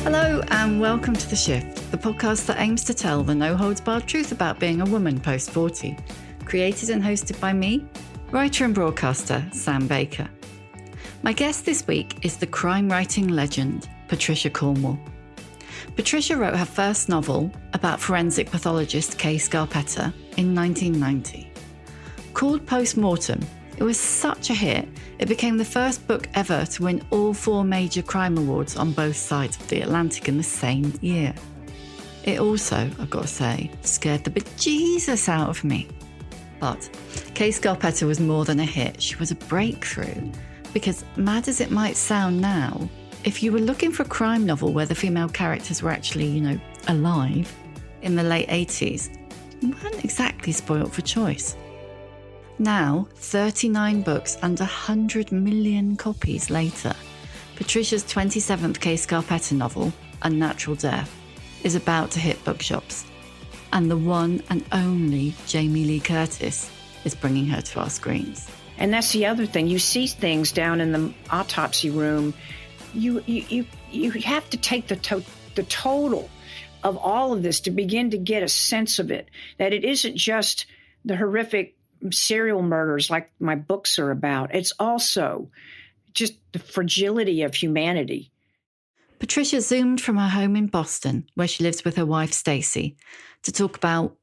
Hello and welcome to The Shift, the podcast that aims to tell the no-holds-barred truth about being a woman post-40. Created and hosted by me, writer and broadcaster Sam Baker. My guest this week is the crime-writing legend, Patricia Cornwell. Patricia wrote her first novel about forensic pathologist Kay Scarpetta in 1990. Called Postmortem, it was such a hit, it became the first book ever to win all 4 major crime awards on both sides of the Atlantic in the same year. It also, I've got to say, scared the bejesus out of me. But Kay Scarpetta was more than a hit, she was a breakthrough. Because mad as it might sound now, if you were looking for a crime novel where the female characters were actually, alive, in the late 80s, you weren't exactly spoilt for choice. Now, 39 books and 100 million copies later, Patricia's 27th Kay Scarpetta novel, Unnatural Death, is about to hit bookshops. And the one and only Jamie Lee Curtis is bringing her to our screens. And that's the other thing. You see things down in the autopsy room. You have to take the total of all of this to begin to get a sense of it, that it isn't just the horrific serial murders like my books are about. It's also just the fragility of humanity. Patricia zoomed from her home in Boston, where she lives with her wife, Staci, to talk about,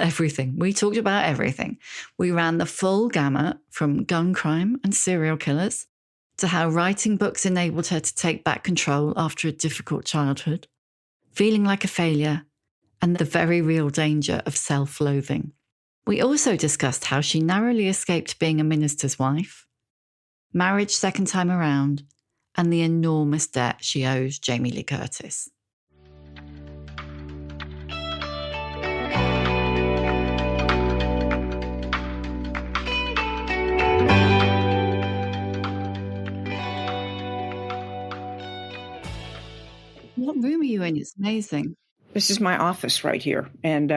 everything. We talked about everything. We ran the full gamut from gun crime and serial killers to how writing books enabled her to take back control after a difficult childhood, feeling like a failure, and the very real danger of self-loathing. We also discussed how she narrowly escaped being a minister's wife, marriage second time around, and the enormous debt she owes Jamie Lee Curtis. What room are you in? It's amazing. This is my office right here. And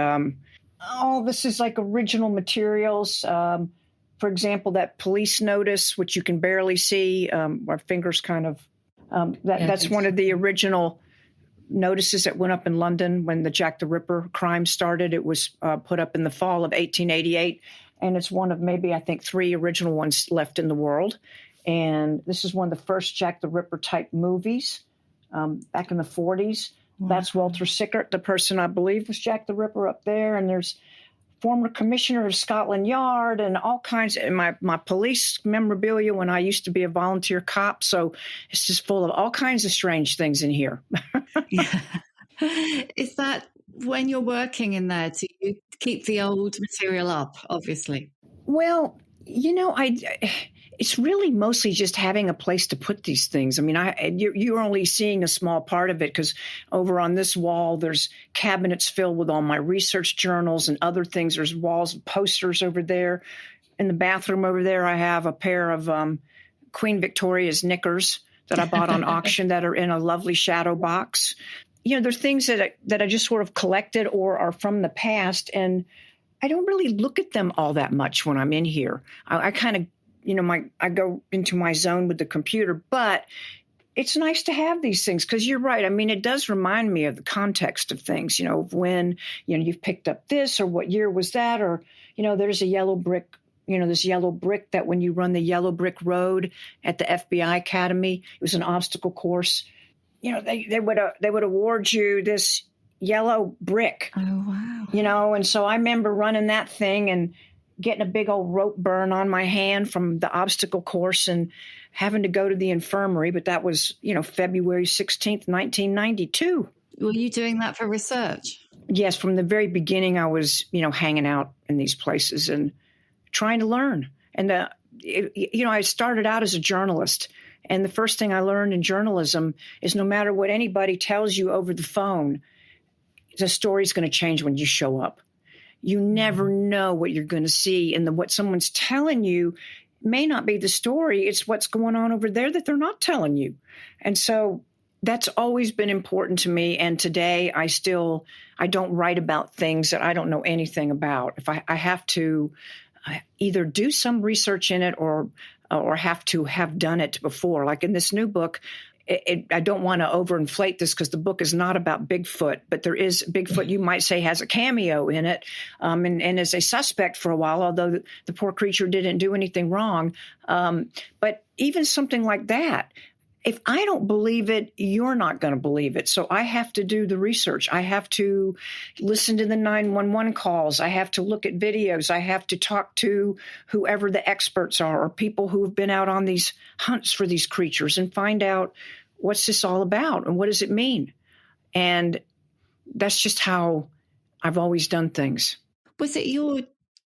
this is like original materials. For example, that police notice, which you can barely see, our fingers kind of, that's one of the original notices that went up in London when the Jack the Ripper crime started. It was put up in the fall of 1888. And it's one of maybe, I think, 3 original ones left in the world. And this is one of the first Jack the Ripper type movies back in the 40s. Wow. That's Walter Sickert, the person I believe was Jack the Ripper up there. And there's former commissioner of Scotland Yard and all kinds of my police memorabilia when I used to be a volunteer cop. So it's just full of all kinds of strange things in here. Yeah. Is that when you're working in there, do you keep the old material up, obviously? Well, it's really mostly just having a place to put these things. I mean, you're only seeing a small part of it because over on this wall, there's cabinets filled with all my research journals and other things. There's walls of posters over there. In the bathroom over there, I have a pair of Queen Victoria's knickers that I bought on auction that are in a lovely shadow box. There's things that I just sort of collected or are from the past, and I don't really look at them all that much when I'm in here. I kind of I go into my zone with the computer, but it's nice to have these things because you're right. I mean, it does remind me of the context of things, when, you've picked up this or what year was that, or, there's a yellow brick, this yellow brick that when you run the yellow brick road at the FBI Academy, it was an obstacle course. They would award you this yellow brick. Oh, wow. And so I remember running that thing and getting a big old rope burn on my hand from the obstacle course and having to go to the infirmary. But that was, February 16th, 1992. Were you doing that for research? Yes. From the very beginning, I was, hanging out in these places and trying to learn. And, I started out as a journalist. And the first thing I learned in journalism is no matter what anybody tells you over the phone, the story's going to change when you show up. You never know what you're going to see. And what someone's telling you may not be the story. It's what's going on over there that they're not telling you. And so that's always been important to me. And today I don't write about things that I don't know anything about. If I have to either do some research in it or have to have done it before. Like in this new book, I don't want to overinflate this because the book is not about Bigfoot, but there is Bigfoot, you might say, has a cameo in it, and is a suspect for a while, although the poor creature didn't do anything wrong. But even something like that, if I don't believe it, you're not going to believe it. So I have to do the research. I have to listen to the 911 calls. I have to look at videos. I have to talk to whoever the experts are or people who have been out on these hunts for these creatures and find out what's this all about and what does it mean. And that's just how I've always done things. Was it your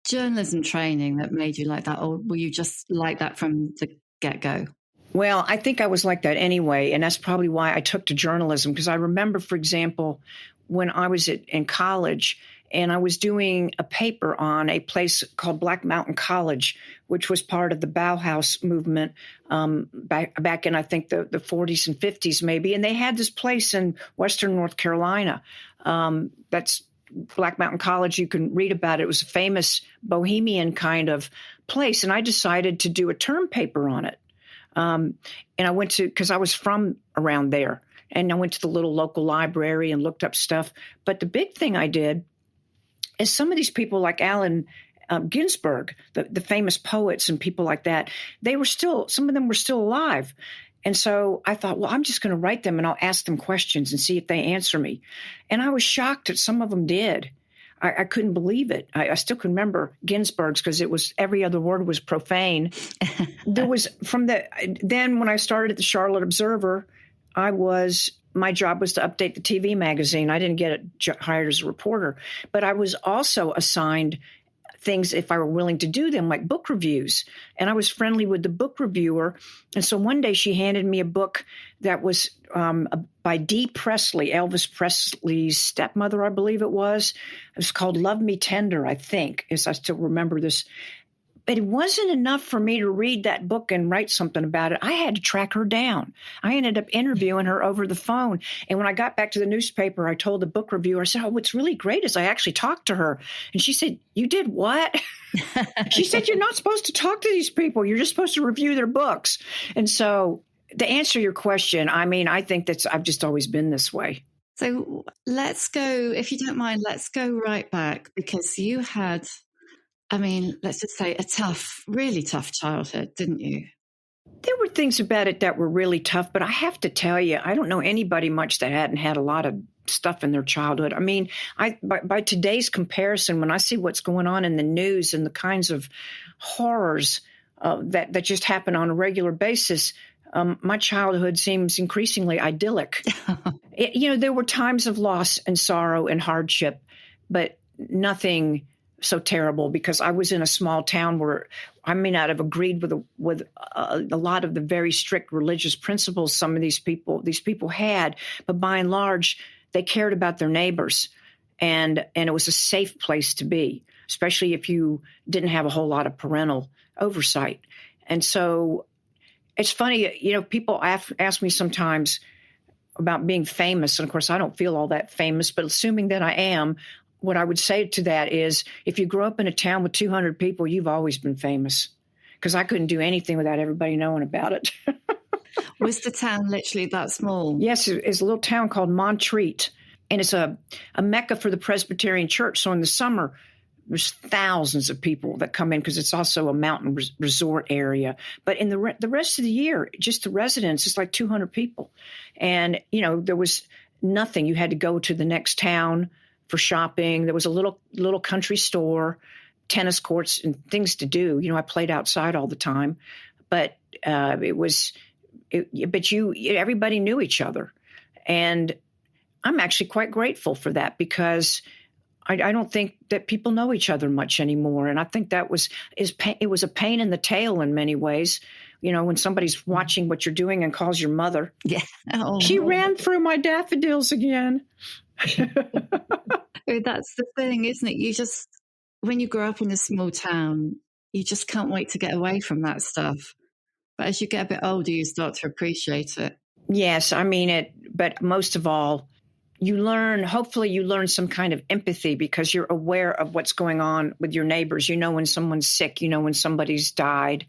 journalism training that made you like that, or were you just like that from the get-go? Well, I think I was like that anyway, and that's probably why I took to journalism, because I remember, for example, when I was in college and I was doing a paper on a place called Black Mountain College, which was part of the Bauhaus movement back in, I think, the 40s and 50s maybe, and they had this place in Western North Carolina. That's Black Mountain College. You can read about it. It was a famous bohemian kind of place, and I decided to do a term paper on it. And I went to, because I was from around there, and I went to the little local library and looked up stuff. But the big thing I did is some of these people like Allen Ginsberg, the famous poets and people like that, some of them were still alive. And so I thought, well, I'm just going to write them and I'll ask them questions and see if they answer me. And I was shocked that some of them did. I couldn't believe it. I still can remember Ginsberg's because it was every other word was profane. There was then when I started at the Charlotte Observer, my job was to update the TV magazine. I didn't get hired as a reporter, but I was also assigned things if I were willing to do them, like book reviews. And I was friendly with the book reviewer. And so one day she handed me a book that was by Dee Presley, Elvis Presley's stepmother, I believe it was. It was called Love Me Tender, I think, as I still remember this. But it wasn't enough for me to read that book and write something about it. I had to track her down. I ended up interviewing her over the phone. And when I got back to the newspaper, I told the book reviewer, I said, oh, what's really great is I actually talked to her. And she said, you did what? She said, you're not supposed to talk to these people. You're just supposed to review their books. And so to answer your question, I mean, I think I've just always been this way. So let's go, if you don't mind, let's go right back, because you had, I mean, let's just say really tough childhood, didn't you? There were things about it that were really tough, but I have to tell you, I don't know anybody much that hadn't had a lot of stuff in their childhood. I mean, by today's comparison, when I see what's going on in the news and the kinds of horrors that just happen on a regular basis, my childhood seems increasingly idyllic. There were times of loss and sorrow and hardship, but nothing so terrible, because I was in a small town where I may not have agreed with a lot of the very strict religious principles some of these people had, but by and large, they cared about their neighbors, and it was a safe place to be, especially if you didn't have a whole lot of parental oversight. And so it's funny, people ask me sometimes about being famous, and of course I don't feel all that famous, but assuming that I am, what I would say to that is, if you grow up in a town with 200 people, you've always been famous, because I couldn't do anything without everybody knowing about it. Was the town literally that small? Yes, it's a little town called Montreat, and it's a mecca for the Presbyterian Church. So in the summer, there's thousands of people that come in, because it's also a mountain resort area. But in the rest of the year, just the residents, it's like 200 people. And, there was nothing. You had to go to the next town for shopping. There was a little country store, tennis courts, and things to do. I played outside all the time, but everybody knew each other. And I'm actually quite grateful for that, because I don't think that people know each other much anymore. And I think it was a pain in the tail in many ways. When somebody's watching what you're doing and calls your mother. Yeah. Oh, she ran through my daffodils again. That's the thing, isn't it? When you grow up in a small town, you just can't wait to get away from that stuff. But as you get a bit older, you start to appreciate it. Yes, I mean it. But most of all, hopefully you learn some kind of empathy, because you're aware of what's going on with your neighbors. When someone's sick, when somebody's died,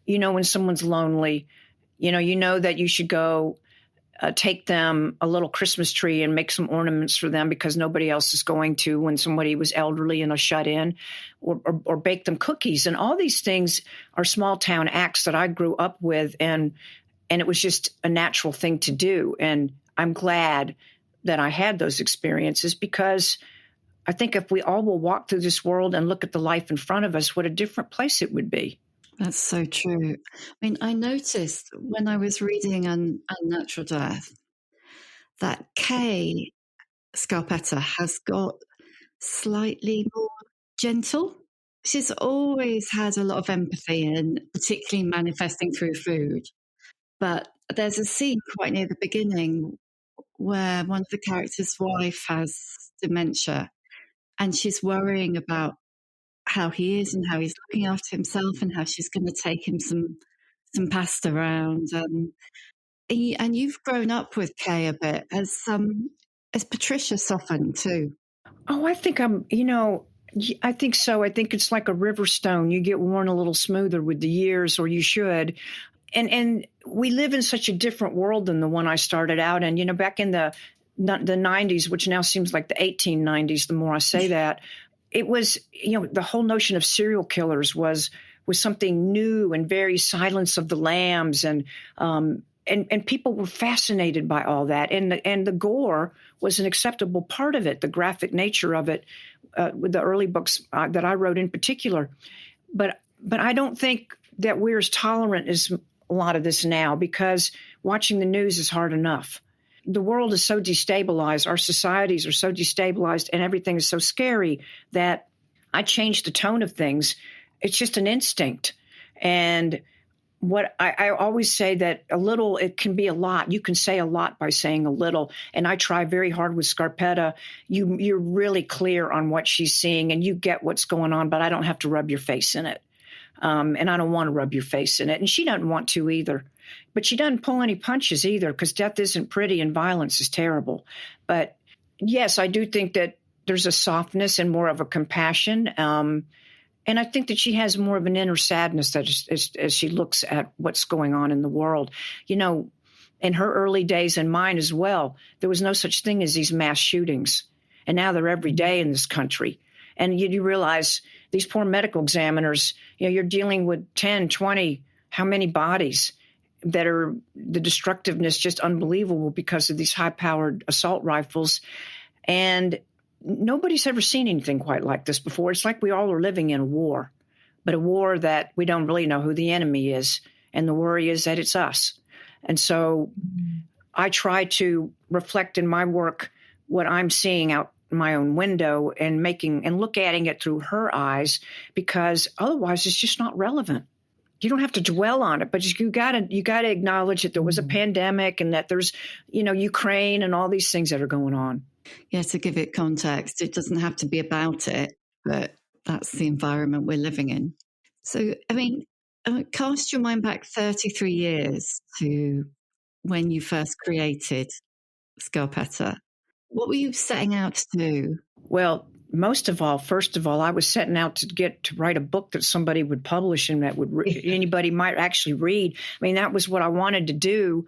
when someone's lonely, you know that you should go take them a little Christmas tree and make some ornaments for them because nobody else is going to when somebody was elderly and a shut-in, or bake them cookies. And all these things are small town acts that I grew up with, and it was just a natural thing to do. And I'm glad that I had those experiences, because I think if we all will walk through this world and look at the life in front of us, what a different place it would be. That's so true. I mean, I noticed when I was reading Unnatural Death that Kay Scarpetta has got slightly more gentle. She's always had a lot of empathy, and particularly manifesting through food. But there's a scene quite near the beginning where one of the characters' wife has dementia, and she's worrying about how he is and how he's looking after himself and how she's going to take him some pasta round. And you've grown up with Kay a bit. As Patricia softened too? Oh, I think I think so. I think it's like a river stone. You get worn a little smoother with the years, or you should. And we live in such a different world than the one I started out in. Back in the 90s, which now seems like the 1890s, the more I say that, it was, the whole notion of serial killers was something new and very Silence of the Lambs, and people were fascinated by all that, and the gore was an acceptable part of it, the graphic nature of it, with the early books that I wrote in particular. But I don't think that we're as tolerant as a lot of this now, because watching the news is hard enough. The world is so destabilized, our societies are so destabilized, and everything is so scary that I changed the tone of things. It's just an instinct. And what I always say, that a little, it can be a lot. You can say a lot by saying a little. And I try very hard with Scarpetta. You're really clear on what she's seeing, and you get what's going on, but I don't have to rub your face in it. And I don't want to rub your face in it. And she doesn't want to either. But she doesn't pull any punches either, because death isn't pretty and violence is terrible. But yes, I do think that there's a softness and more of a compassion. And I think that she has more of an inner sadness that as she looks at what's going on in the world. In her early days, and mine as well, there was no such thing as these mass shootings. And now they're every day in this country. And you realize these poor medical examiners, you're dealing with 10, 20, how many bodies that are the destructiveness just unbelievable because of these high-powered assault rifles. And nobody's ever seen anything quite like this before. It's like we all are living in a war, but a war that we don't really know who the enemy is. And the worry is that it's us. And so I try to reflect in my work what I'm seeing out my own window and look at it through her eyes, because otherwise it's just not relevant. You don't have to dwell on it, but you gotta acknowledge that there was a pandemic, and that there's, Ukraine and all these things that are going on. Yeah, to give it context, it doesn't have to be about it, but that's the environment we're living in. So, I mean, cast your mind back 33 years to when you first created Scarpetta. What were you setting out to do? Well, first of all, I was setting out to write a book that somebody would publish and that anybody might actually read. I mean, that was what I wanted to do.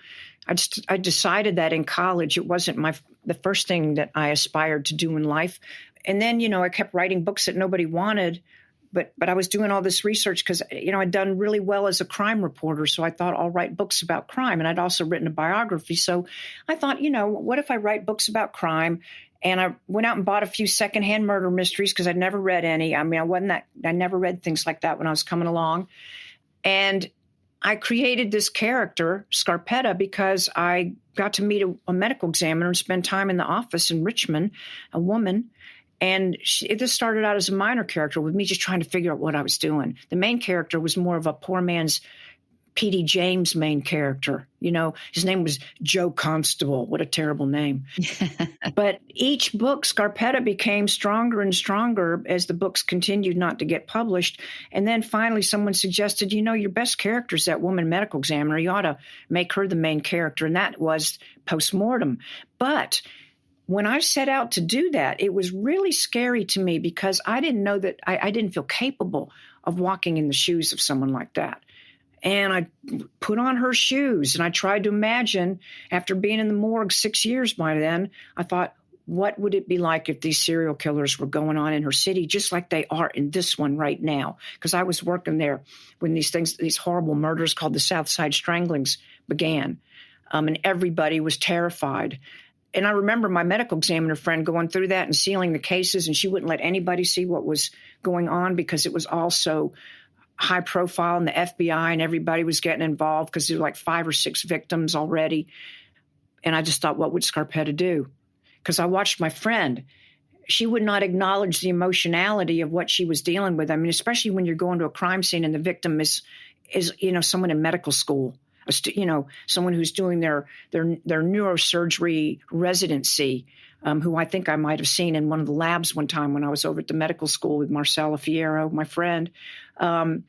I decided that in college. It wasn't the first thing that I aspired to do in life. And then, I kept writing books that nobody wanted. But I was doing all this research because, I'd done really well as a crime reporter. So I thought I'll write books about crime. And I'd also written a biography. So I thought, what if I write books about crime? And I went out and bought a few secondhand murder mysteries because I'd never read any. I mean, I never read things like that when I was coming along. And I created this character, Scarpetta, because I got to meet a medical examiner and spend time in the office in Richmond, a woman. And it just started out as a minor character with me just trying to figure out what I was doing. The main character was more of a poor man's P.D. James main character. His name was Joe Constable. What a terrible name. But each book, Scarpetta became stronger and stronger as the books continued not to get published. And then finally someone suggested, your best character is that woman medical examiner. You ought to make her the main character. And that was Postmortem. But when I set out to do that, it was really scary to me because I didn't know that I didn't feel capable of walking in the shoes of someone like that. And I put on her shoes and I tried to imagine, after being in the morgue 6 years by then, I thought, what would it be like if these serial killers were going on in her city, just like they are in this one right now? Because I was working there when these horrible murders called the South Side Stranglings began. And everybody was terrified. And I remember my medical examiner friend going through that and sealing the cases, and she wouldn't let anybody see what was going on because it was all so high profile, and the FBI and everybody was getting involved because there were like 5 or 6 victims already. And I just thought, what would Scarpetta do? Because I watched my friend. She would not acknowledge the emotionality of what she was dealing with. I mean, especially when you're going to a crime scene and the victim is someone in medical school, someone who's doing their neurosurgery residency, who I think I might have seen in one of the labs one time when I was over at the medical school with Marcella Fierro, my friend. And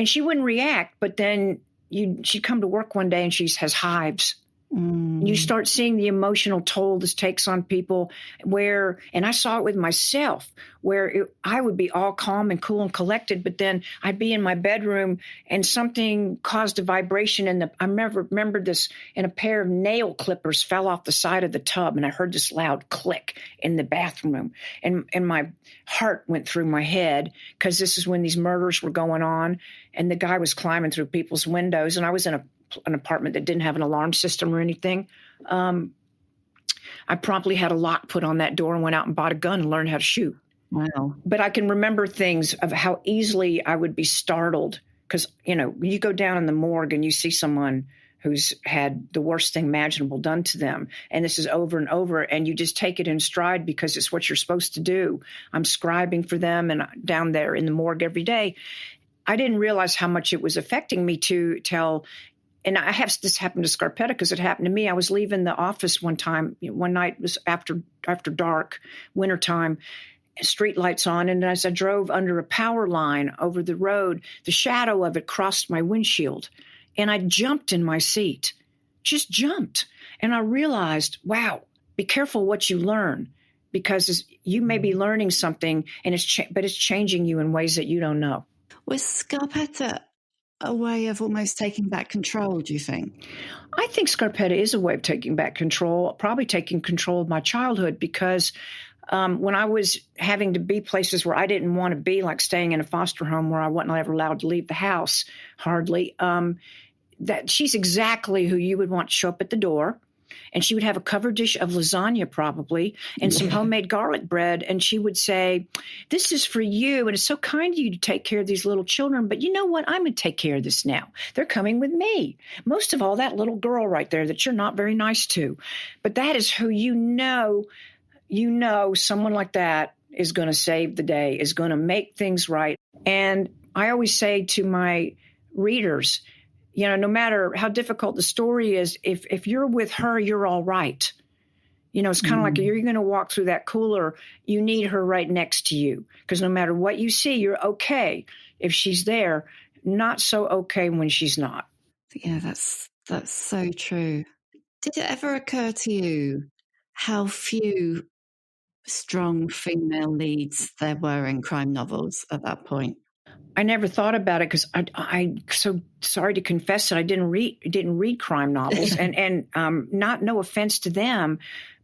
she wouldn't react, but then she'd come to work one day and she has hives. You start seeing the emotional toll this takes on people and I saw it with myself, where I would be all calm and cool and collected, but then I'd be in my bedroom and something caused a vibration. I remember this, and a pair of nail clippers fell off the side of the tub, and I heard this loud click in the bathroom, and my heart went through my head, because this is when these murders were going on, and the guy was climbing through people's windows, and I was in an apartment that didn't have an alarm system or anything. I promptly had a lock put on that door and went out and bought a gun and learned how to shoot. Wow. But I can remember things of how easily I would be startled, because, you go down in the morgue and you see someone who's had the worst thing imaginable done to them. And this is over and over, and you just take it in stride because it's what you're supposed to do. I'm scribing for them and down there in the morgue every day. I didn't realize how much it was affecting me and I have this happened to Scarpetta because it happened to me. I was leaving the office one night, it was after dark, wintertime, street lights on. And as I drove under a power line over the road, the shadow of it crossed my windshield. And I jumped in my seat, just jumped. And I realized, wow, be careful what you learn, because you may be learning something, and but it's changing you in ways that you don't know. Was Scarpetta a way of almost taking back control, do you think? I think Scarpetta is a way of taking back control, probably taking control of my childhood, because when I was having to be places where I didn't want to be, like staying in a foster home where I wasn't ever allowed to leave the house, hardly, that she's exactly who you would want to show up at the door. And she would have a covered dish of lasagna probably and some homemade garlic bread. And she would say, this is for you. And it's so kind of you to take care of these little children. But you know what? I'm going to take care of this now. They're coming with me. Most of all, that little girl right there that you're not very nice to. But that is who someone like that is going to save the day, is going to make things right. And I always say to my readers, no matter how difficult the story is, if you're with her, you're all right. It's kind of like you're going to walk through that cooler. You need her right next to you, because no matter what you see, you're okay if she's there. Not so okay when she's not. Yeah, that's so true. Did it ever occur to you how few strong female leads there were in crime novels at that point? I never thought about it, because I so sorry to confess that I didn't read crime novels, and no offense to them,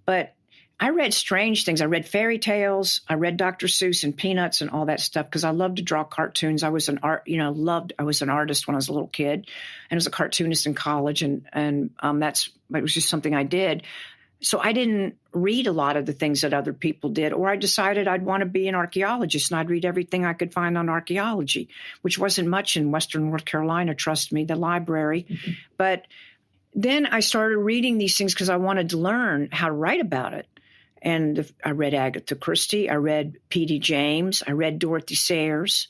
but I read strange things. I read fairy tales. I read Dr. Seuss and Peanuts and all that stuff, because I loved to draw cartoons. I was an artist when I was a little kid, and I was a cartoonist in college, and it was just something I did. So I didn't read a lot of the things that other people did, or I decided I'd want to be an archaeologist, and I'd read everything I could find on archaeology, which wasn't much in Western North Carolina, trust me, the library. Mm-hmm. But then I started reading these things because I wanted to learn how to write about it. And I read Agatha Christie, I read P.D. James, I read Dorothy Sayers.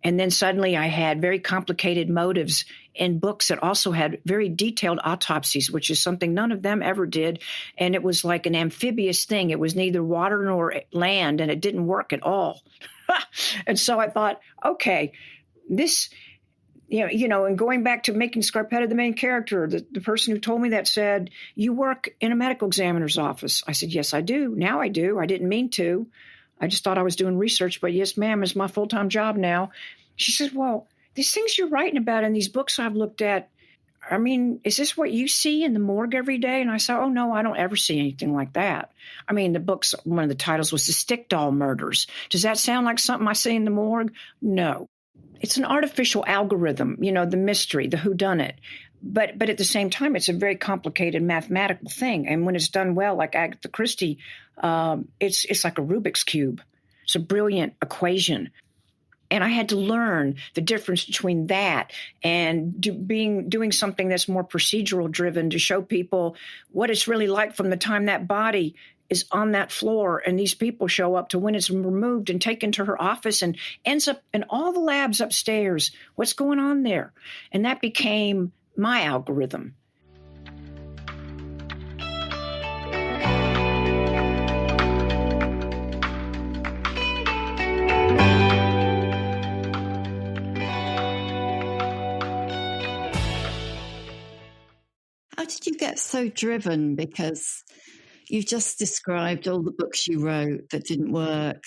And then suddenly I had very complicated motives in books that also had very detailed autopsies, which is something none of them ever did. And it was like an amphibious thing. It was neither water nor land, and it didn't work at all. And so I thought, okay, this, and going back to making Scarpetta the main character, the person who told me that said, you work in a medical examiner's office. I said, yes, I do. Now I do. I didn't mean to. I just thought I was doing research, but yes, ma'am, it's my full-time job now. She says, well, these things you're writing about in these books I've looked at, I mean, is this what you see in the morgue every day? And I said, oh, no, I don't ever see anything like that. I mean, the books, one of the titles was The Stick Doll Murders. Does that sound like something I see in the morgue? No. It's an artificial algorithm, the mystery, the whodunit. But at the same time, it's a very complicated mathematical thing. And when it's done well, like Agatha Christie, it's like a Rubik's Cube. It's a brilliant equation. And I had to learn the difference between that and doing something that's more procedural driven to show people what it's really like from the time that body is on that floor and these people show up to when it's removed and taken to her office and ends up in all the labs upstairs. What's going on there? And that became my algorithm. How did you get so driven? Because you've just described all the books you wrote that didn't work,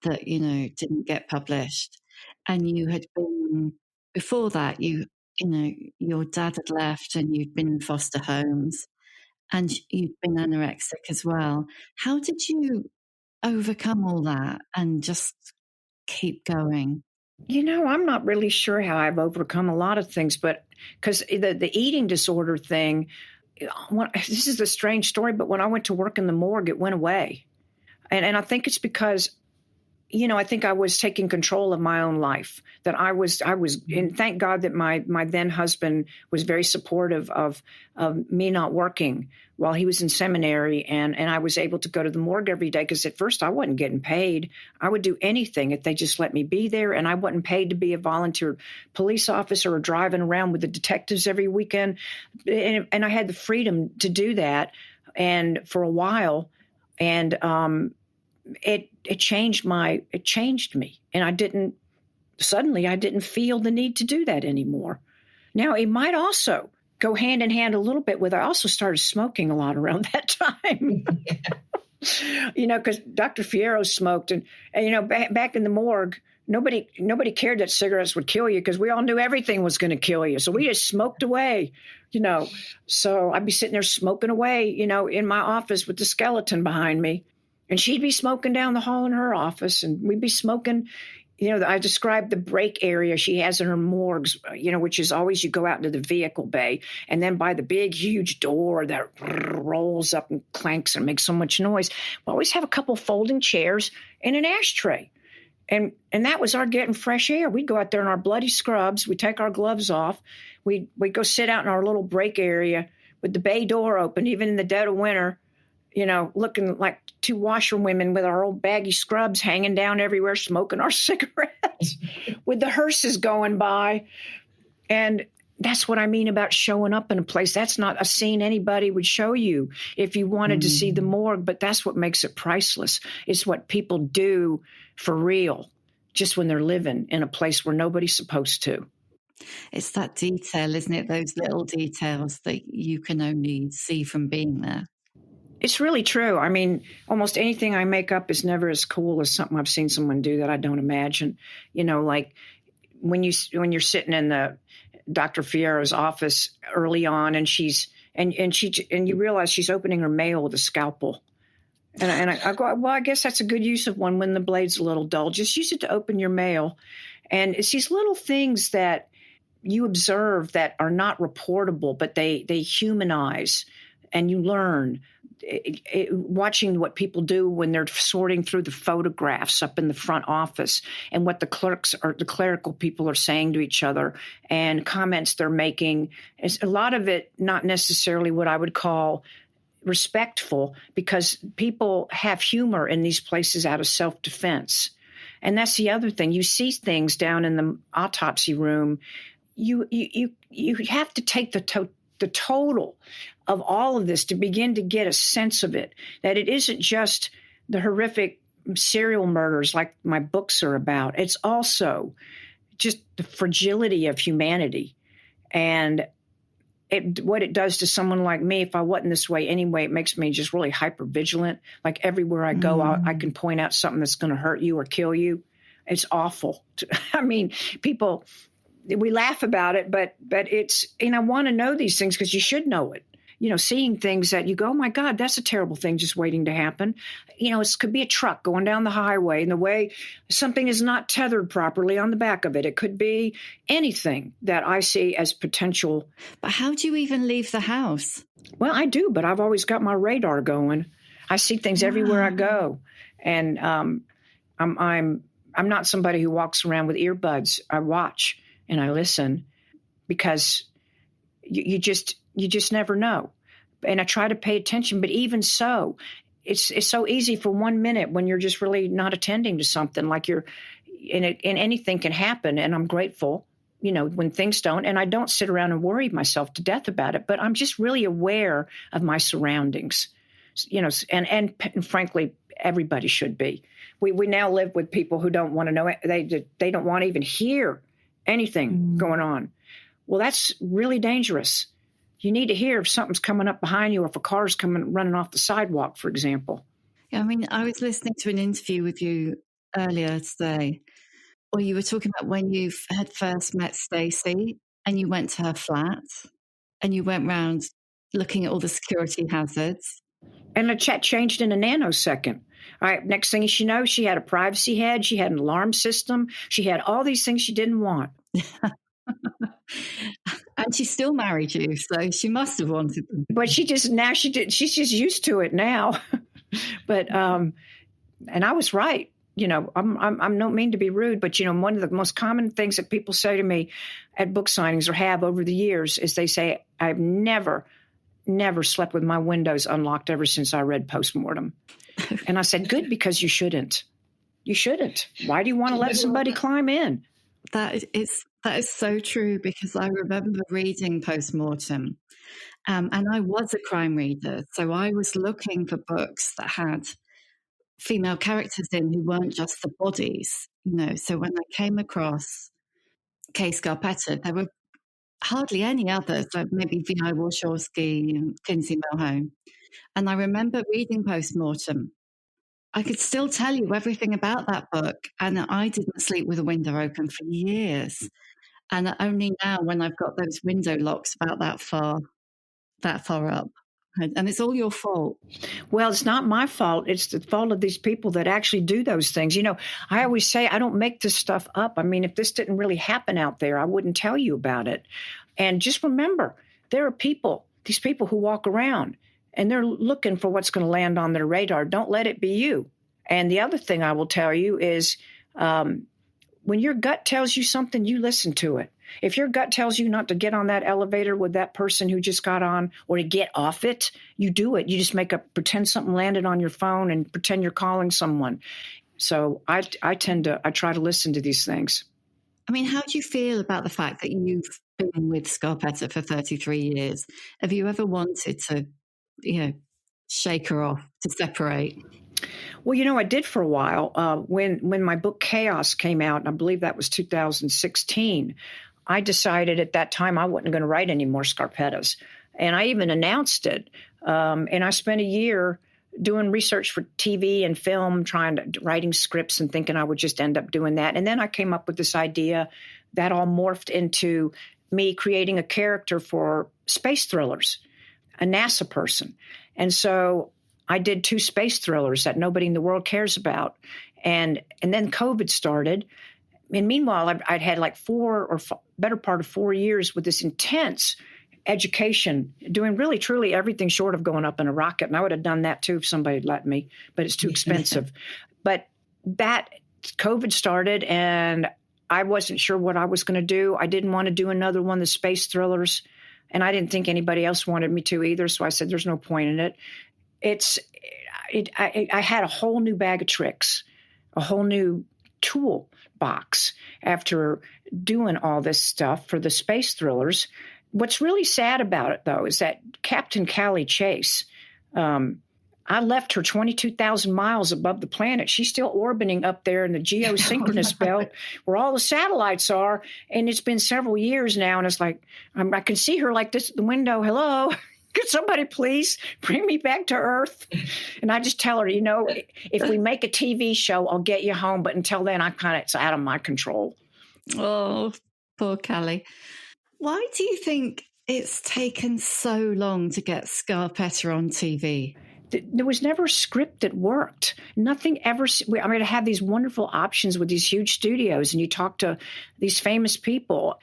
that didn't get published. And you had been, before that, your dad had left and you'd been in foster homes and you'd been anorexic as well. How did you overcome all that and just keep going? I'm not really sure how I've overcome a lot of things, but because the eating disorder thing, this is a strange story, but when I went to work in the morgue, it went away. And I think it's because, I think I was taking control of my own life, that I was, and thank God that my then husband was very supportive of me not working while he was in seminary. And I was able to go to the morgue every day because at first I wasn't getting paid. I would do anything if they just let me be there. And I wasn't paid to be a volunteer police officer or driving around with the detectives every weekend. And I had the freedom to do that. And for a while, and it changed me. And I didn't feel the need to do that anymore. Now, it might also go hand in hand a little bit with, I also started smoking a lot around that time. Because Dr. Fierro smoked and back in the morgue, nobody cared that cigarettes would kill you because we all knew everything was going to kill you. So we just smoked away, So I'd be sitting there smoking away, in my office with the skeleton behind me. And she'd be smoking down the hall in her office, and we'd be smoking. I described the break area she has in her morgues, which is always you go out into the vehicle bay, and then by the big, huge door that rolls up and clanks and makes so much noise, we always have a couple folding chairs and an ashtray. And that was our getting fresh air. We'd go out there in our bloody scrubs. We'd take our gloves off. We'd go sit out in our little break area with the bay door open, even in the dead of winter, looking like two washerwomen with our old baggy scrubs hanging down everywhere, smoking our cigarettes with the hearses going by. And that's what I mean about showing up in a place. That's not a scene anybody would show you if you wanted to see the morgue, but that's what makes it priceless. It's what people do for real, just when they're living in a place where nobody's supposed to. It's that detail, isn't it? Those little details that you can only see from being there. It's really true. I mean, almost anything I make up is never as cool as something I've seen someone do that I don't imagine. Like when you're sitting in the Dr. Fierro's office early on, and you realize she's opening her mail with a scalpel, and I go, well, I guess that's a good use of one when the blade's a little dull. Just use it to open your mail, and it's these little things that you observe that are not reportable, but they humanize, and you learn. Watching what people do when they're sorting through the photographs up in the front office and what the clerks or the clerical people are saying to each other and comments they're making. It's a lot of it not necessarily what I would call respectful, because people have humor in these places out of self-defense. And that's the other thing. You see things down in the autopsy room. You have to take the total of all of this to begin to get a sense of it, that it isn't just the horrific serial murders like my books are about. It's also just the fragility of humanity. And what it does to someone like me, if I wasn't this way anyway, it makes me just really hyper vigilant. Like everywhere I go, I can point out something that's going to hurt you or kill you. It's awful. I mean, people we laugh about it, but it's, I want to know these things because you should know it. Seeing things that you go, oh my God, that's a terrible thing just waiting to happen. It could be a truck going down the highway and the way something is not tethered properly on the back of it. It could be anything that I see as potential. But how do you even leave the house? Well, I do, but I've always got my radar going. I see things everywhere I go. And I'm not somebody who walks around with earbuds. I watch and I listen because you just never know. And I try to pay attention, but even so, it's so easy for 1 minute when you're just really not attending to something, like you're in it, and anything can happen. And I'm grateful, when things don't, and I don't sit around and worry myself to death about it, but I'm just really aware of my surroundings, and frankly, everybody should be. We now live with people who don't want to know it. They don't want to even hear anything going on. Well, that's really dangerous. You need to hear if something's coming up behind you or if a car's running off the sidewalk, for example. Yeah, I was listening to an interview with you earlier today where you were talking about when you had first met Staci and you went to her flat and you went round looking at all the security hazards. And the chat changed in a nanosecond. All right, next thing you know, she had a privacy head. She had an alarm system. She had all these things she didn't want. And she still married you, so she must have wanted them. But she's just used to it now. But and I was right. I'm don't mean to be rude, but one of the most common things that people say to me at book signings or have over the years is they say, I've never slept with my windows unlocked ever since I read Postmortem. And I said, good, because you shouldn't. You shouldn't. Why do you want to let somebody climb in? That is so true, because I remember reading Postmortem and I was a crime reader. So I was looking for books that had female characters in who weren't just the bodies, So when I came across Kay Scarpetta, there were hardly any others, like maybe V.I. Warshawski and Kinsey Millhone. And I remember reading Postmortem. I could still tell you everything about that book, and I didn't sleep with a window open for years. And only now, when I've got those window locks about that far up, and it's all your fault. Well, it's not my fault. It's the fault of these people that actually do those things. I always say I don't make this stuff up. If this didn't really happen out there, I wouldn't tell you about it. And just remember, there are these people who walk around and they're looking for what's going to land on their radar. Don't let it be you. And the other thing I will tell you is when your gut tells you something, you listen to it. If your gut tells you not to get on that elevator with that person who just got on or to get off it, you do it. You just pretend something landed on your phone and pretend you're calling someone. So I try to listen to these things. How do you feel about the fact that you've been with Scarpetta for 33 years? Have you ever wanted to, shake her off, to separate? Well, I did for a while. When my book Chaos came out, and I believe that was 2016, I decided at that time I wasn't going to write any more Scarpettas. And I even announced it. And I spent a year doing research for TV and film, writing scripts and thinking I would just end up doing that. And then I came up with this idea that all morphed into me creating a character for space thrillers, a NASA person. And so I did 2 space thrillers that nobody in the world cares about. And then COVID started. And meanwhile, I'd had like better part of 4 years with this intense education, doing really, truly everything short of going up in a rocket. And I would have done that too if somebody had let me, but it's too expensive. But that COVID started and I wasn't sure what I was going to do. I didn't want to do another one of the space thrillers. And I didn't think anybody else wanted me to either. So I said, there's no point in it. I had a whole new bag of tricks, a whole new toolbox after doing all this stuff for the space thrillers. What's really sad about it, though, is that Captain Callie Chase, I left her 22,000 miles above the planet. She's still orbiting up there in the geosynchronous belt where all the satellites are. And it's been several years now. And it's like, I can see her like this at the window. Hello. Could somebody please bring me back to Earth? And I just tell her, if we make a TV show, I'll get you home. But until then, it's out of my control. Oh, Poor Callie. Why do you think it's taken so long to get Scarpetta on TV? There was never a script that worked. Nothing ever. I mean, I have these wonderful options with these huge studios, and you talk to these famous people.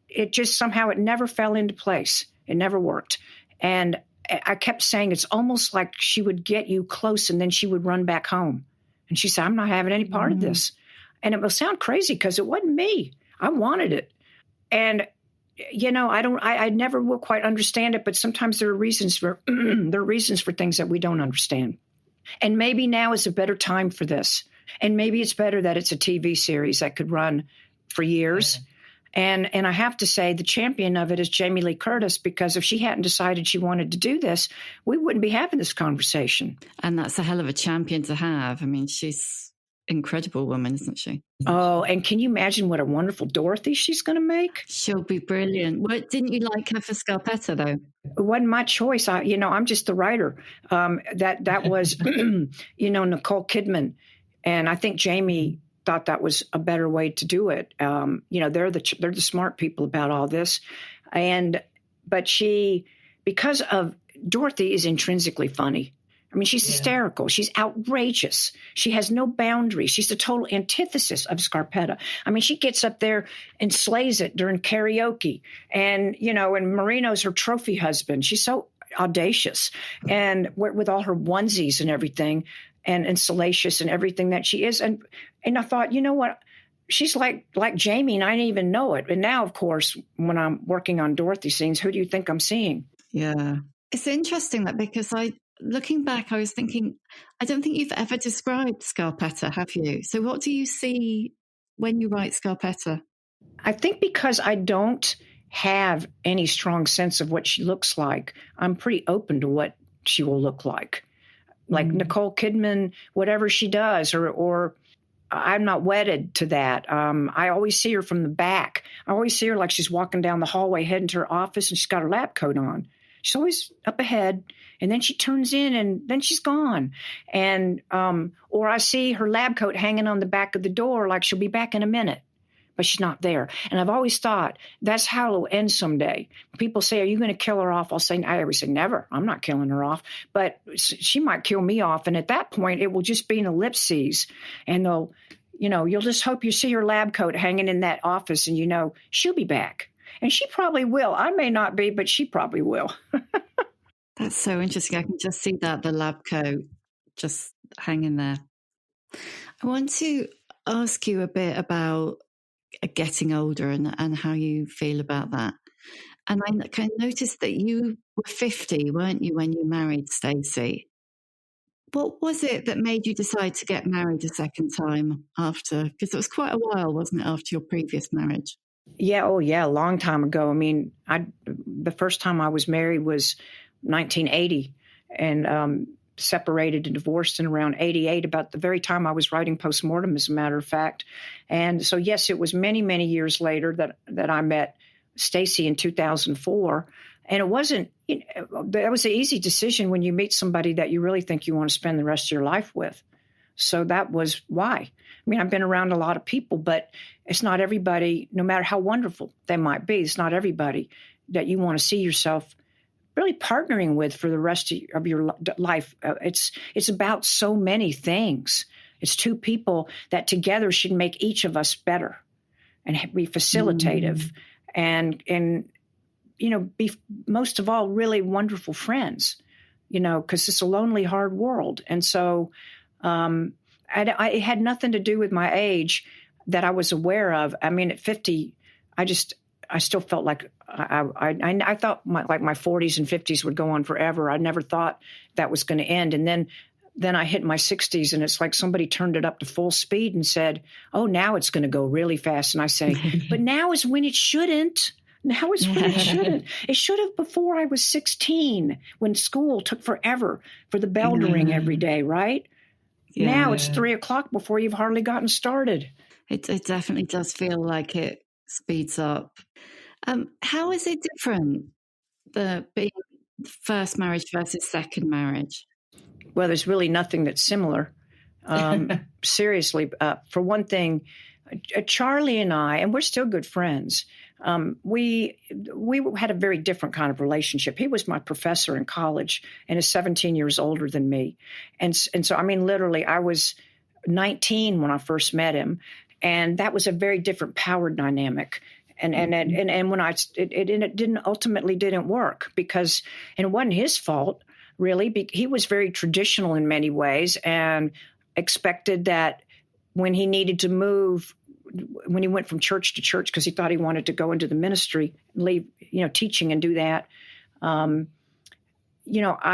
It just somehow it never fell into place. It never worked. And I kept saying it's almost like she would get you close and then she would run back home. And she said, I'm not having any part of this. And it will sound crazy because it wasn't me. I wanted it. And, you know, I never will quite understand it, but sometimes there are reasons for, things that we don't understand. And maybe now is a better time for this. And maybe it's better that it's a TV series that could run for years. And I have to say the champion of it is Jamie Lee Curtis, because if she hadn't decided she wanted to do this, we wouldn't be having this conversation. And that's a hell of a champion to have. I mean, she's an incredible woman, isn't she? Oh, and can you imagine what a wonderful Dorothy she's going to make? She'll be brilliant. What, didn't you like her for Scarpetta, though? It wasn't my choice. I'm just the writer. That was, Nicole Kidman. And I think Jamie thought that was a better way to do it. They're the smart people about all this. But because of Dorothy is intrinsically funny. I mean, she's hysterical. She's outrageous. She has no boundaries. She's the total antithesis of Scarpetta. I mean, she gets up there and slays it during karaoke. And Marino's her trophy husband. She's so audacious. And with all her onesies and everything, and salacious and everything that she is. And I thought, you know what? She's like Jamie, and I didn't even know it. And now, of course, when I'm working on Dorothy scenes, who do you think I'm seeing? Yeah. It's interesting that because looking back, I was thinking, I don't think you've ever described Scarpetta, have you? So what do you see when you write Scarpetta? I think because I don't have any strong sense of what she looks like, I'm pretty open to what she will look like. Like Nicole Kidman, whatever she does, or I'm not wedded to that. I always see her from the back. I always see her like she's walking down the hallway, heading to her office, and she's got her lab coat on. She's always up ahead, and then she turns in, and then she's gone. And or I see her lab coat hanging on the back of the door, like she'll be back in a minute, but she's not there. And I've always thought that's how it'll end someday. People say, "Are you going to kill her off?" I always say, "Never. I'm not killing her off." But she might kill me off, and at that point, it will just be an ellipses, and you'll just hope you see her lab coat hanging in that office, and she'll be back. And she probably will. I may not be, but she probably will. That's so interesting. I can just see the lab coat just hanging there. I want to ask you a bit about getting older and how you feel about that. And I kind of noticed that you were 50, weren't you, when you married Staci? What was it that made you decide to get married a second time after? Because it was quite a while, wasn't it, after your previous marriage? Yeah. Oh, yeah. A long time ago. I mean, the first time I was married was 1980 and separated and divorced in around 88, about the very time I was writing Postmortem, as a matter of fact. And so, yes, it was many, many years later that I met Staci in 2004. And it wasn't, that was an easy decision when you meet somebody that you really think you want to spend the rest of your life with. So that was why. I mean, I've been around a lot of people, but it's not everybody, no matter how wonderful they might be, it's not everybody that you want to see yourself really partnering with for the rest of your life. It's about so many things. It's two people that together should make each of us better and be facilitative and be most of all really wonderful friends, because it's a lonely, hard world. And so it had nothing to do with my age that I was aware of. I mean, at 50, I still felt like I thought my 40s and 50s would go on forever. I never thought that was going to end. And then I hit my 60s, and it's like somebody turned it up to full speed and said, "Oh, now it's going to go really fast." And I say, "But now is when it shouldn't. Now is when it shouldn't. It should have before I was 16, when school took forever for the bell to ring every day, right? Yeah. Now it's 3:00 before you've hardly gotten started." It definitely does feel like it speeds up. How is it different, the being first marriage versus second marriage? Well, there's really nothing that's similar. Seriously, for one thing, Charlie and I, and we're still good friends. We had a very different kind of relationship. He was my professor in college and is 17 years older than me, and so I mean, literally, I was 19 when I first met him, and that was a very different power dynamic. And when it didn't ultimately work because, and it wasn't his fault really. He was very traditional in many ways and expected that when he needed to move, when he went from church to church because he thought he wanted to go into the ministry, leave, teaching and do that. I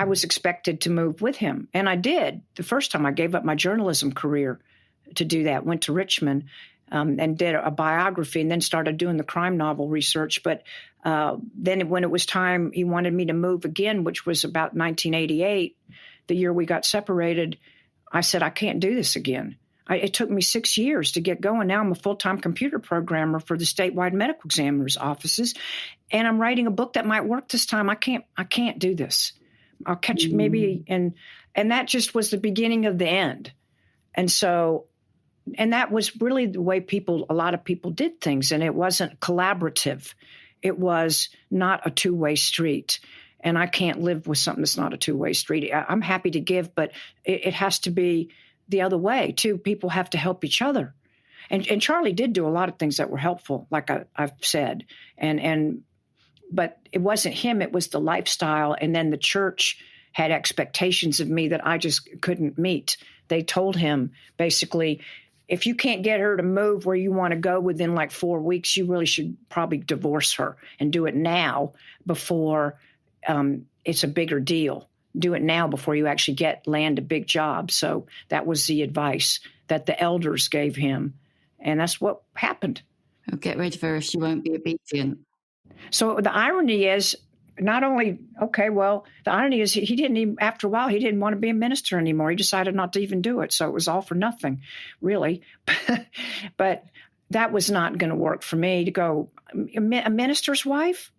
was expected to move with him, and I did. The first time I gave up my journalism career to do that, went to Richmond. And did a biography and then started doing the crime novel research. But then when it was time, he wanted me to move again, which was about 1988, the year we got separated. I said, I can't do this again. It took me 6 years to get going. Now I'm a full-time computer programmer for the statewide medical examiner's offices. And I'm writing a book that might work this time. I can't do this. I'll catch maybe. And that just was the beginning of the end. And that was really the way a lot of people did things. And it wasn't collaborative. It was not a two-way street. And I can't live with something that's not a two-way street. I'm happy to give, but it has to be the other way too. People have to help each other. And Charlie did do a lot of things that were helpful, like I've said. But it wasn't him. It was the lifestyle. And then the church had expectations of me that I just couldn't meet. They told him basically, if you can't get her to move where you want to go within like 4 weeks, you really should probably divorce her and do it now before it's a bigger deal. Do it now before you actually land a big job. So that was the advice that the elders gave him. And that's what happened. I'll get rid of her if she won't be obedient. So the irony is, the irony is he didn't even, after a while, he didn't want to be a minister anymore. He decided not to even do it. So it was all for nothing, really. But that was not going to work for me to go, a minister's wife?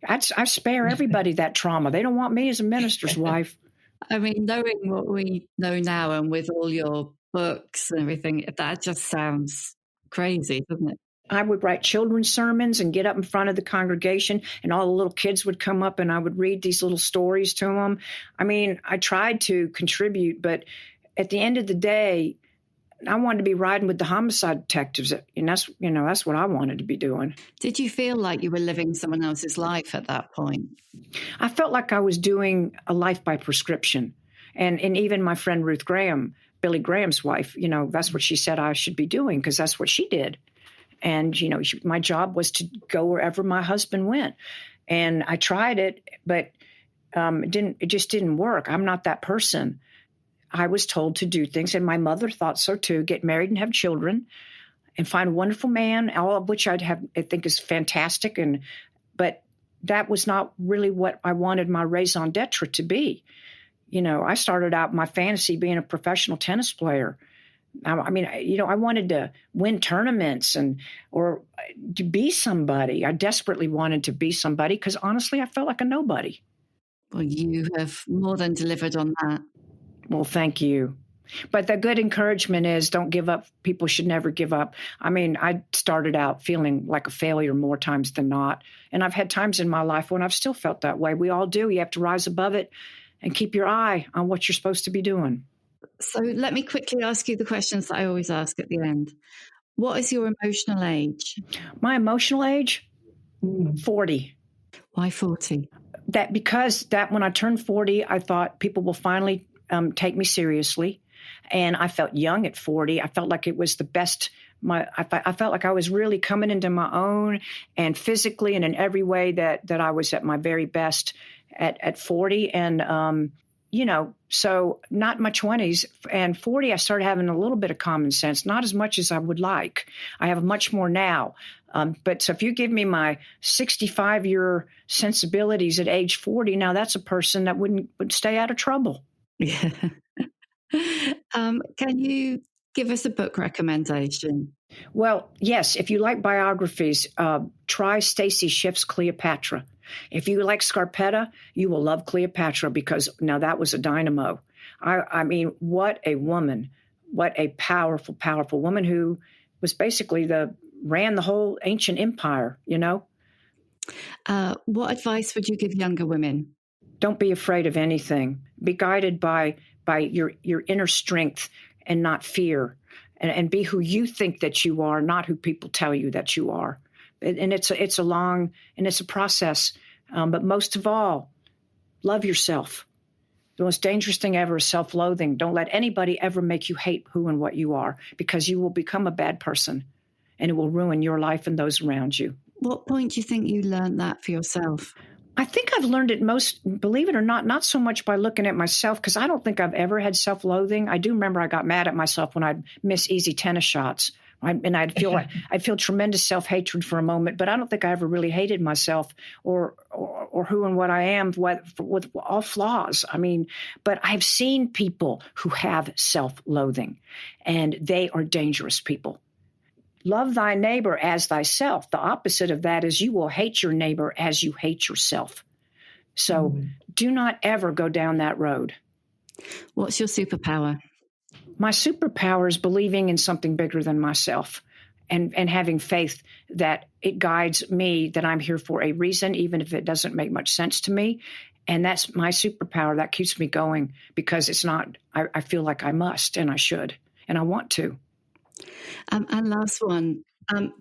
I spare everybody that trauma. They don't want me as a minister's wife. I mean, knowing what we know now and with all your books and everything, that just sounds crazy, doesn't it? I would write children's sermons and get up in front of the congregation, and all the little kids would come up and I would read these little stories to them. I mean, I tried to contribute, but at the end of the day, I wanted to be riding with the homicide detectives, and that's what I wanted to be doing. Did you feel like you were living someone else's life at that point? I felt like I was doing a life by prescription. And even my friend Ruth Graham, Billy Graham's wife, that's what she said I should be doing because that's what she did. And, my job was to go wherever my husband went. And I tried it, but it just didn't work. I'm not that person. I was told to do things, and my mother thought so too, get married and have children and find a wonderful man, all of which I think is fantastic. But that was not really what I wanted my raison d'etre to be. I started out my fantasy being a professional tennis player. I mean, I wanted to win tournaments or to be somebody. I desperately wanted to be somebody because honestly, I felt like a nobody. Well, you have more than delivered on that. Well, thank you. But the good encouragement is don't give up. People should never give up. I mean, I started out feeling like a failure more times than not. And I've had times in my life when I've still felt that way. We all do. You have to rise above it and keep your eye on what you're supposed to be doing. So let me quickly ask you the questions that I always ask at the end. What is your emotional age? My emotional age? 40. Why 40? Because when I turned 40, I thought people will finally take me seriously. And I felt young at 40. I felt like it was the best. I felt like I was really coming into my own, and physically and in every way that I was at my very best at 40. And, so not my 20s. And 40, I started having a little bit of common sense, not as much as I would like. I have much more now. But so if you give me my 65-year sensibilities at age 40, now that's a person that would stay out of trouble. Yeah. Can you give us a book recommendation? Well, yes. If you like biographies, try Staci Schiff's Cleopatra. If you like Scarpetta, you will love Cleopatra because now that was a dynamo. I mean, what a woman, what a powerful, powerful woman who was basically ran the whole ancient empire, What advice would you give younger women? Don't be afraid of anything. Be guided by your inner strength and not fear, and be who you think that you are, not who people tell you that you are. And it's a process. But most of all, love yourself. The most dangerous thing ever is self-loathing. Don't let anybody ever make you hate who and what you are, because you will become a bad person, and it will ruin your life and those around you. What point do you think you learned that for yourself? I think I've learned it most, believe it or not so much by looking at myself, because I don't think I've ever had self-loathing. I do remember I got mad at myself when I'd miss easy tennis shots. And I'd feel tremendous self-hatred for a moment, but I don't think I ever really hated myself or who and what I am with all flaws. I mean, but I've seen people who have self-loathing, and they are dangerous people. Love thy neighbor as thyself. The opposite of that is you will hate your neighbor as you hate yourself. So do not ever go down that road. What's your superpower? My superpower is believing in something bigger than myself, and having faith that it guides me, that I'm here for a reason, even if it doesn't make much sense to me. And that's my superpower. That keeps me going, because it's not, I feel like I must, and I should, and I want to. And last one,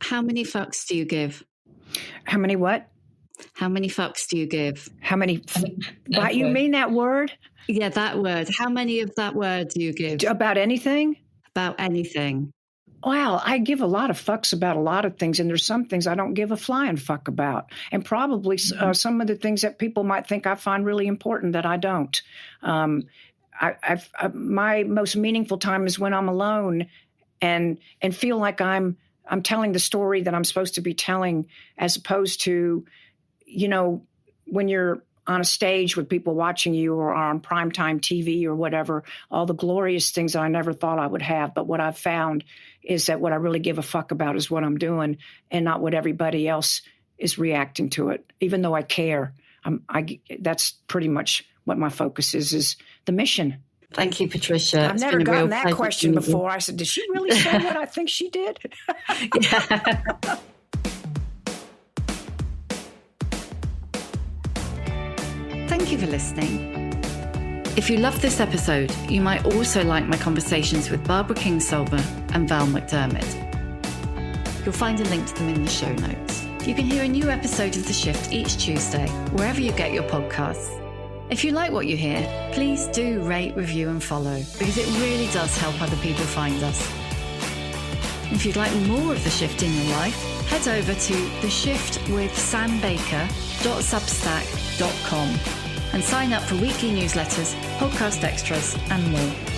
how many fucks do you give? How many what? How many fucks do you give? How many? You mean that word? Yeah, that word. How many of that word do you give? About anything? About anything. Well, I give a lot of fucks about a lot of things, and there's some things I don't give a flying fuck about, and probably some of the things that people might think I find really important that I don't. My most meaningful time is when I'm alone and feel like I'm telling the story that I'm supposed to be telling, as opposed to, when you're on a stage with people watching you, or on primetime TV or whatever, all the glorious things that I never thought I would have. But what I've found is that what I really give a fuck about is what I'm doing, and not what everybody else is reacting to it, even though I care. That's pretty much what my focus is the mission. Thank you, Patricia. I've never gotten that question before. I said, did she really say what I think she did? Yeah. Thank you for listening. If you loved this episode, you might also like my conversations with Barbara Kingsolver and Val McDermott. You'll find a link to them in the show notes. You can hear a new episode of The Shift each Tuesday, wherever you get your podcasts. If you like what you hear, please do rate, review and follow, because it really does help other people find us. If you'd like more of The Shift in your life, head over to theshiftwithsambaker.substack.com and sign up for weekly newsletters, podcast extras and more.